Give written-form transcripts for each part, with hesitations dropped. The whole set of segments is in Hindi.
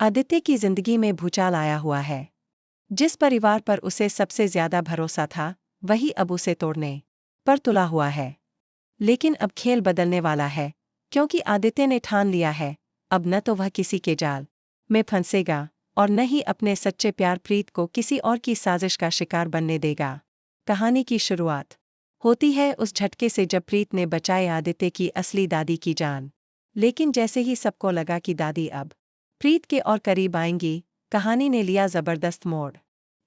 आदित्य की जिंदगी में भूचाल आया हुआ है। जिस परिवार पर उसे सबसे ज्यादा भरोसा था, वही अब उसे तोड़ने पर तुला हुआ है। लेकिन अब खेल बदलने वाला है, क्योंकि आदित्य ने ठान लिया है, अब न तो वह किसी के जाल में फंसेगा और न ही अपने सच्चे प्यार प्रीत को किसी और की साजिश का शिकार बनने देगा। कहानी की शुरुआत होती है उस झटके से जब प्रीत ने बचाए आदित्य की असली दादी की जान। लेकिन जैसे ही सबको लगा कि दादी अब प्रीत के और करीब आएंगी, कहानी ने लिया जबरदस्त मोड़।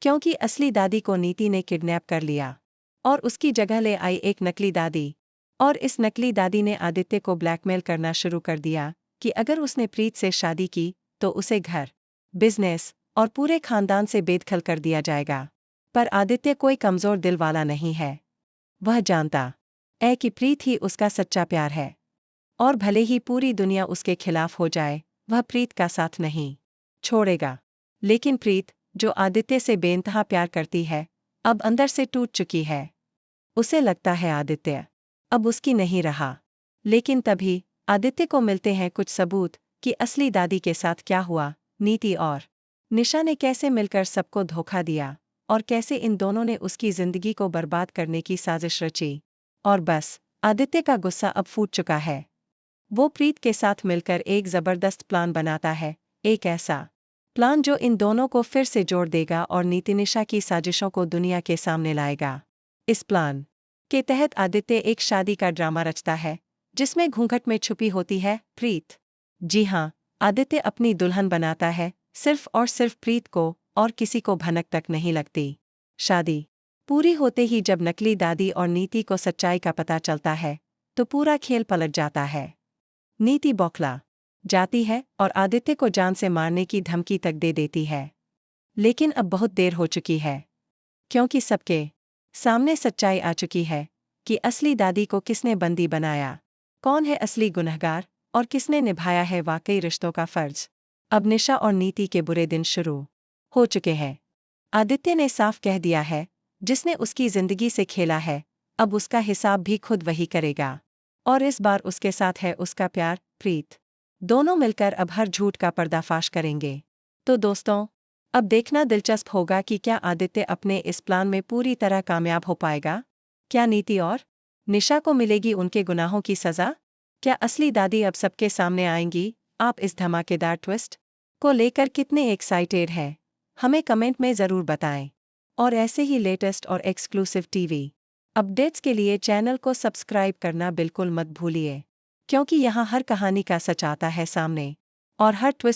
क्योंकि असली दादी को नीति ने किडनैप कर लिया और उसकी जगह ले आई एक नकली दादी। और इस नकली दादी ने आदित्य को ब्लैकमेल करना शुरू कर दिया कि अगर उसने प्रीत से शादी की तो उसे घर, बिजनेस और पूरे खानदान से बेदखल कर दिया जाएगा। पर आदित्य कोई कमजोर दिल वाला नहीं है। वह जानता है कि प्रीत ही उसका सच्चा प्यार है, और भले ही पूरी दुनिया उसके खिलाफ हो जाए, वह प्रीत का साथ नहीं छोड़ेगा। लेकिन प्रीत, जो आदित्य से बेइंतहा प्यार करती है, अब अंदर से टूट चुकी है। उसे लगता है आदित्य अब उसकी नहीं रहा। लेकिन तभी आदित्य को मिलते हैं कुछ सबूत कि असली दादी के साथ क्या हुआ, नीति और निशा ने कैसे मिलकर सबको धोखा दिया और कैसे इन दोनों ने उसकी जिंदगी को बर्बाद करने की साजिश रची। और बस, आदित्य का गुस्सा अब फूट चुका है। वो प्रीत के साथ मिलकर एक जबरदस्त प्लान बनाता है, एक ऐसा प्लान जो इन दोनों को फिर से जोड़ देगा और नीति निशा की साजिशों को दुनिया के सामने लाएगा। इस प्लान के तहत आदित्य एक शादी का ड्रामा रचता है, जिसमें घूंघट में छुपी होती है प्रीत। जी हाँ, आदित्य अपनी दुल्हन बनाता है, सिर्फ और सिर्फ प्रीत को, और किसी को भनक तक नहीं लगती। शादी पूरी होते ही जब नकली दादी और नीति को सच्चाई का पता चलता है, तो पूरा खेल पलट जाता है। नीति बौखला जाती है और आदित्य को जान से मारने की धमकी तक दे देती है। लेकिन अब बहुत देर हो चुकी है, क्योंकि सबके सामने सच्चाई आ चुकी है कि असली दादी को किसने बंदी बनाया, कौन है असली गुनहगार और किसने निभाया है वाकई रिश्तों का फर्ज। अब निशा और नीति के बुरे दिन शुरू हो चुके हैं। आदित्य ने साफ कह दिया है, जिसने उसकी जिंदगी से खेला है, अब उसका हिसाब भी खुद वही करेगा। और इस बार उसके साथ है उसका प्यार प्रीत। दोनों मिलकर अब हर झूठ का पर्दाफाश करेंगे। तो दोस्तों, अब देखना दिलचस्प होगा कि क्या आदित्य अपने इस प्लान में पूरी तरह कामयाब हो पाएगा। क्या नीति और निशा को मिलेगी उनके गुनाहों की सजा? क्या असली दादी अब सबके सामने आएंगी? आप इस धमाकेदार ट्विस्ट को लेकर कितने एक्साइटेड हैं, हमें कमेंट में ज़रूर बताएं। और ऐसे ही लेटेस्ट और एक्सक्लूसिव टीवी अपडेट्स के लिए चैनल को सब्सक्राइब करना बिल्कुल मत भूलिए, क्योंकि यहाँ हर कहानी का सच आता है सामने और हर ट्विस्ट